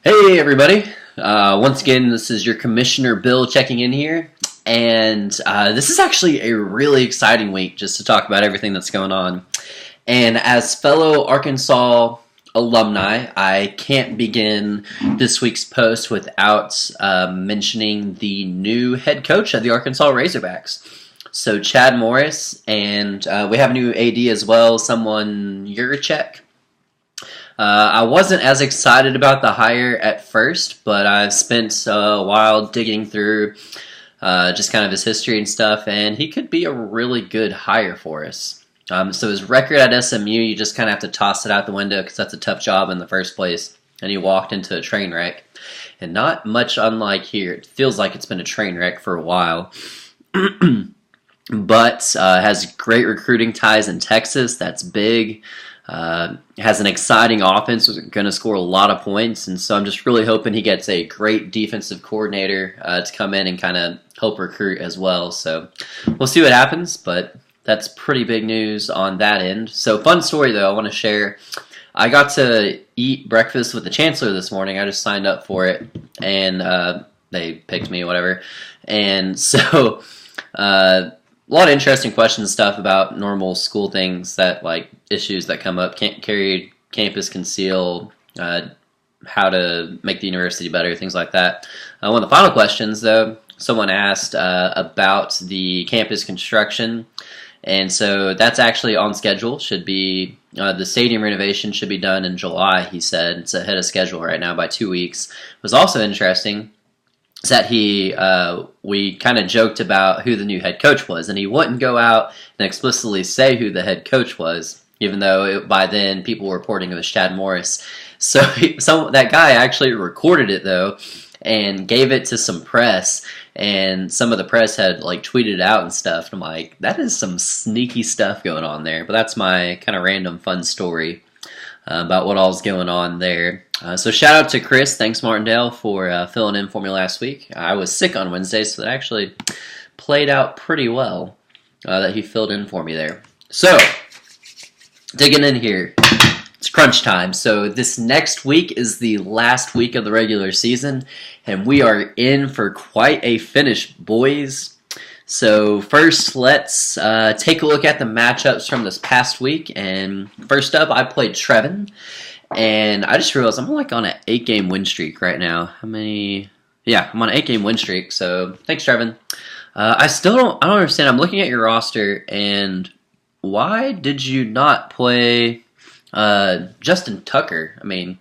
Hey everybody! Once again, this is your Commissioner Bill checking in here, and this is actually a really exciting week just to talk about everything that's going on. And as fellow Arkansas alumni, I can't begin this week's post without mentioning the new head coach of the Arkansas Razorbacks. So Chad Morris, and we have a new AD as well, someone Yurachek. I wasn't as excited about the hire at first, but I've spent a while digging through just kind of his history and stuff, and he could be a really good hire for us. So his record at SMU, you just kind of have to toss it out the window because that's a tough job in the first place. And he walked into a train wreck. And not much unlike here. It feels like it's been a train wreck for a while. But has great recruiting ties in Texas. That's big. Has an exciting offense, was going to score a lot of points, and so I'm just really hoping he gets a great defensive coordinator to come in and kind of help recruit as well. So we'll see what happens, but that's pretty big news on that end. So fun story though, I want to share. I got to eat breakfast with the chancellor this morning. I just signed up for it, and they picked me, whatever. And so a lot of interesting questions and stuff about normal school things that like issues that come up. Can't carry campus conceal, how to make the university better, things like that. One of the final questions, though, someone asked about the campus construction, and so that's actually on schedule. Should be the stadium renovation should be done in July. He said it's ahead of schedule right now by 2 weeks. It was also interesting is that we kind of joked about who the new head coach was, and he wouldn't go out and explicitly say who the head coach was, even though by then people were reporting it was Chad Morris. So that guy actually recorded it though, and gave it to some press, and some of the press had like tweeted it out and stuff. And I'm like, that is some sneaky stuff going on there. But that's my kind of random fun story about what all's going on there. So shout out to Chris. Thanks, Martindale, for filling in for me last week. I was sick on Wednesday, so that actually played out pretty well that he filled in for me there. So, digging in here. It's crunch time. So this next week is the last week of the regular season, and we are in for quite a finish, boys. So first, let's take a look at the matchups from this past week. And first up, I played Trevin, and I just realized I'm like on an 8-game win streak right now. How many? Yeah, I'm on an 8-game win streak. So thanks, Trevin. I don't understand. I'm looking at your roster, and why did you not play Justin Tucker? I mean,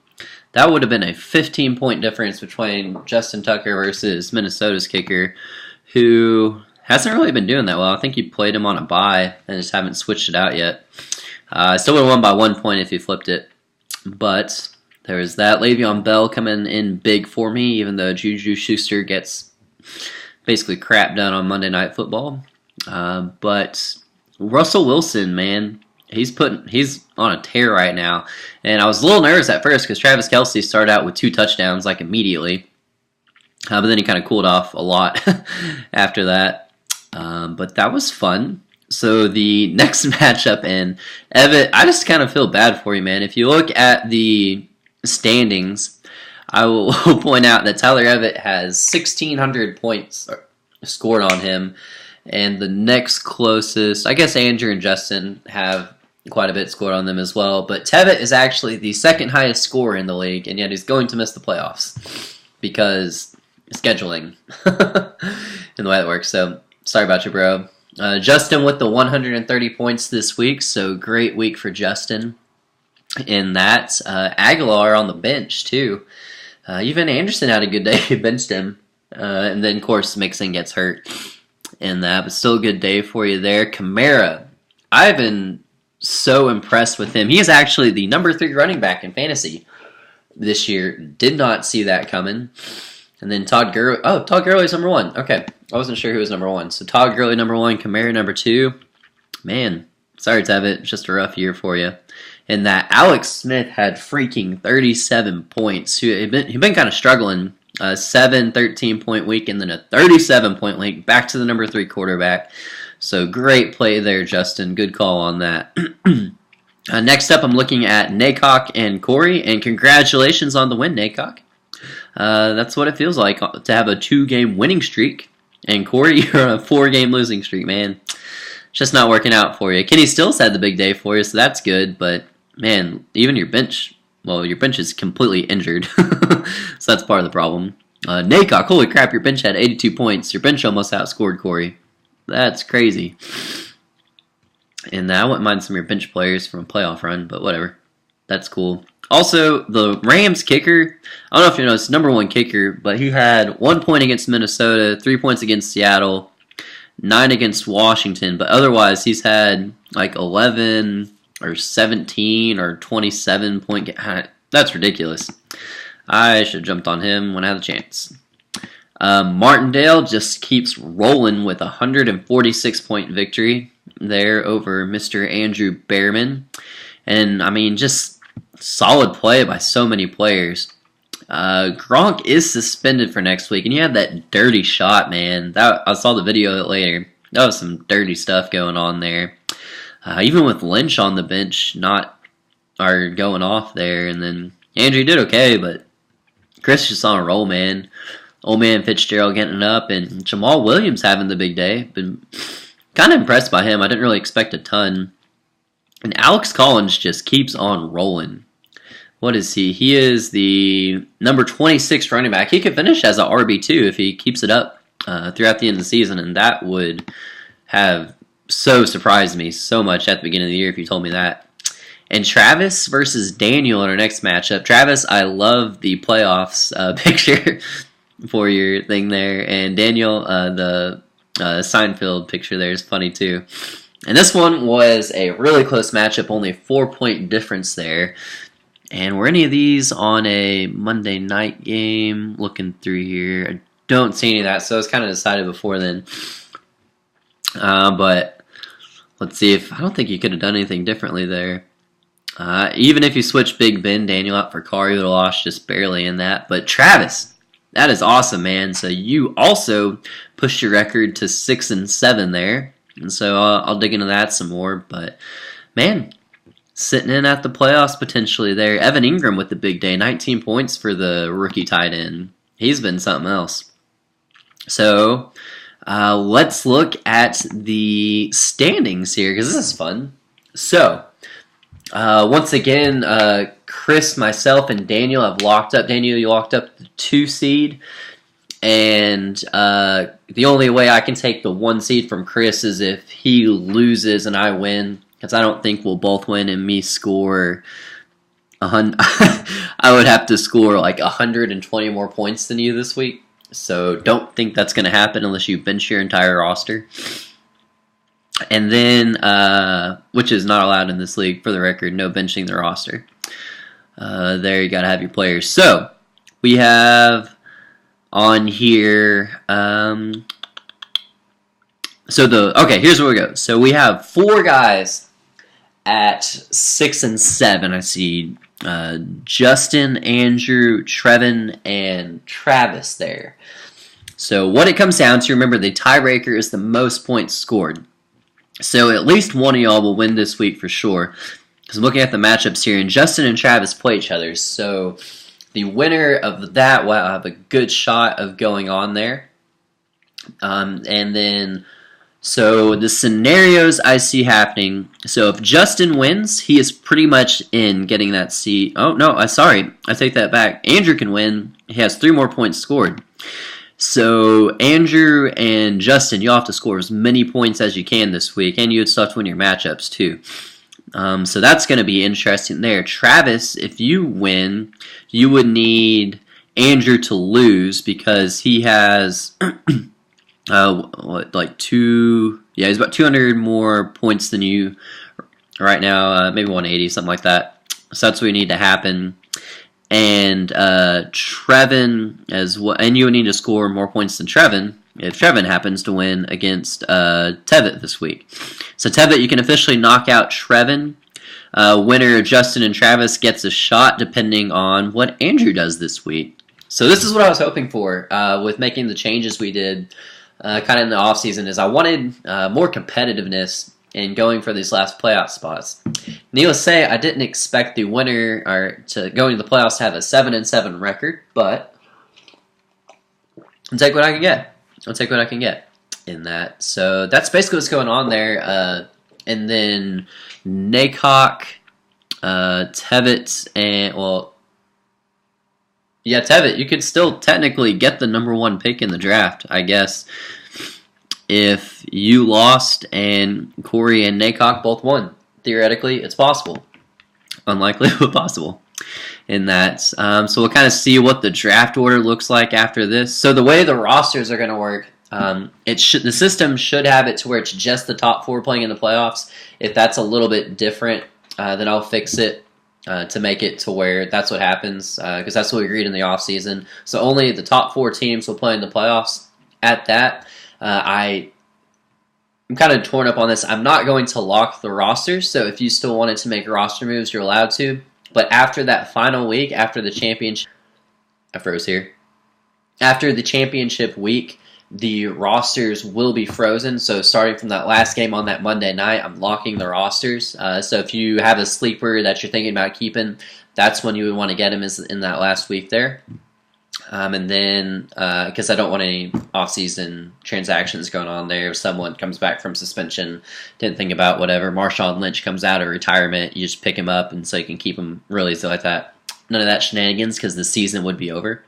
that would have been a 15-point difference between Justin Tucker versus Minnesota's kicker, who hasn't really been doing that well. I think you played him on a bye and just haven't switched it out yet. I still would have won by 1 point if you flipped it. But there was that. Le'Veon Bell coming in big for me, even though Juju Schuster gets basically crap done on Monday Night Football. But Russell Wilson, man, he's on a tear right now. And I was a little nervous at first because Travis Kelce started out with 2 touchdowns like immediately. But then he kind of cooled off a lot after that. But that was fun. So the next matchup, and Evan, I just kind of feel bad for you, man. If you look at the standings, I will point out that Tyler Everett has 1,600 points scored on him. And the next closest, I guess Andrew and Justin have quite a bit scored on them as well. But Tevitt is actually the second highest scorer in the league, and yet he's going to miss the playoffs because scheduling and the way it works. So sorry about you, bro. Justin with the 130 points this week, so great week for Justin in that. Aguilar on the bench, too. Even Anderson had a good day. He benched him. And then, of course, Mixon gets hurt in that, but still a good day for you there. Kamara, I've been so impressed with him. He is actually the number 3 running back in fantasy this year. Did not see that coming. And then Todd Gurley. Oh, Todd Gurley's number 1. Okay. I wasn't sure who was number 1. So Todd Gurley number 1, Kamara number 2. Man, sorry, Tevitt. Just a rough year for you. And that Alex Smith had freaking 37 points. He'd been kind of struggling. 7, 13-point week, and then a 37-point week. Back to the number 3 quarterback. So great play there, Justin. Good call on that. Next up, I'm looking at Naycock and Corey. And congratulations on the win, Naycock. That's what it feels like to have a 2-game winning streak. And Corey, you're on a 4-game losing streak, man. It's just not working out for you. Kenny Stills had the big day for you, so that's good. But, man, even your bench, well, your bench is completely injured. So that's part of the problem. Naycock, holy crap, your bench had 82 points. Your bench almost outscored Corey. That's crazy. And I wouldn't mind some of your bench players from a playoff run, but whatever. That's cool. Also, the Rams kicker, I don't know if you know, it's number 1 kicker, but he had 1 point against Minnesota, 3 points against Seattle, 9 against Washington, but otherwise he's had like 11 or 17 or 27 point. That's ridiculous. I should have jumped on him when I had the chance. Martindale just keeps rolling with a 146-point victory there over Mr. Andrew Behrman. And, I mean, just solid play by so many players. Gronk is suspended for next week, and he had that dirty shot, man. I saw the video of it later. That was some dirty stuff going on there. Even with Lynch on the bench, going off there, and then Andrew did okay, but Chris just on a roll, man. Old man Fitzgerald getting up, and Jamal Williams having the big day. Been kind of impressed by him. I didn't really expect a ton. And Alex Collins just keeps on rolling. What is he? He is the number 26 running back. He could finish as an RB2 if he keeps it up throughout the end of the season, and that would have so surprised me so much at the beginning of the year if you told me that. And Travis versus Daniel in our next matchup. Travis, I love the playoffs picture for your thing there. And Daniel, the Seinfeld picture there is funny too. And this one was a really close matchup, only a 4-point difference there. And were any of these on a Monday night game? Looking through here, I don't see any of that, so I was kind of decided before then. But let's see if I don't think you could have done anything differently there. Even if you switch Big Ben Daniel out for Carr, you would have lost just barely in that. But Travis, that is awesome, man. So you also pushed your record to 6-7 there. And so I'll dig into that some more. But, man, sitting in at the playoffs potentially there. Evan Ingram with the big day. 19 points for the rookie tight end. He's been something else. So let's look at the standings here because this is fun. So, once again, Chris, myself, and Daniel have locked up. Daniel, you locked up the 2 seed. And the only way I can take the 1 seed from Chris is if he loses and I win, because I don't think we'll both win and me score I would have to score like 120 more points than you this week. So don't think that's going to happen unless you bench your entire roster. And then, which is not allowed in this league, for the record, no benching the roster. There you got to have your players. So we have on here, here's where we go. So we have 4 guys at 6-7. I see Justin, Andrew, Trevin, and Travis there. So what it comes down to, remember, the tiebreaker is the most points scored. So at least one of y'all will win this week for sure. Because I'm looking at the matchups here, and Justin and Travis play each other. So the winner of that will have a good shot of going on there. And then, so the scenarios I see happening. So if Justin wins, he is pretty much in getting that seat. Oh, no, sorry. I take that back. Andrew can win. He has 3 more points scored. So Andrew and Justin, you'll have to score as many points as you can this week. And you would still have to win your matchups too. So that's going to be interesting there. Travis, if you win, you would need Andrew to lose because he has he's about 200 more points than you right now, maybe 180, something like that. So that's what we need to happen. And Trevin as well, and you would need to score more points than Trevin if Trevin happens to win against Tevitt this week. So Tevitt, you can officially knock out Trevin. Winner Justin and Travis gets a shot depending on what Andrew does this week. So this is what I was hoping for with making the changes we did kind of in the offseason is I wanted more competitiveness in going for these last playoff spots. Needless to say, I didn't expect the winner to go into the playoffs to have a 7-7 record, but I'll take what I can get. I'll take what I can get in that. So that's basically what's going on there. And then Naycock, Tevitt, and well, yeah, Tevitt. You could still technically get the number 1 pick in the draft, I guess, if you lost and Corey and Naycock both won. Theoretically, it's possible. Unlikely, but possible. In that. So we'll kind of see what the draft order looks like after this. So the way the rosters are going to work, the system should have it to where it's just the top 4 playing in the playoffs. If that's a little bit different, then I'll fix it to make it to where that's what happens, because that's what we agreed in the offseason. So only the top 4 teams will play in the playoffs. At that, I'm kind of torn up on this. I'm not going to lock the rosters, so if you still wanted to make roster moves, you're allowed to. But after that final week, after the championship, I froze here. After the championship week, the rosters will be frozen. So starting from that last game on that Monday night, I'm locking the rosters. So if you have a sleeper that you're thinking about keeping, that's when you would want to get him, is in that last week there. And then, because I don't want any off-season transactions going on there. If someone comes back from suspension, didn't think about whatever, Marshawn Lynch comes out of retirement, you just pick him up, and so you can keep him really easy like that. None of that shenanigans, because the season would be over.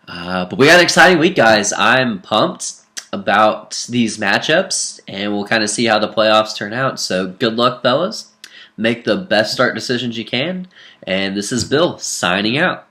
But we got an exciting week, guys. I'm pumped about these matchups, and we'll kind of see how the playoffs turn out. So good luck, fellas. Make the best start decisions you can. And this is Bill signing out.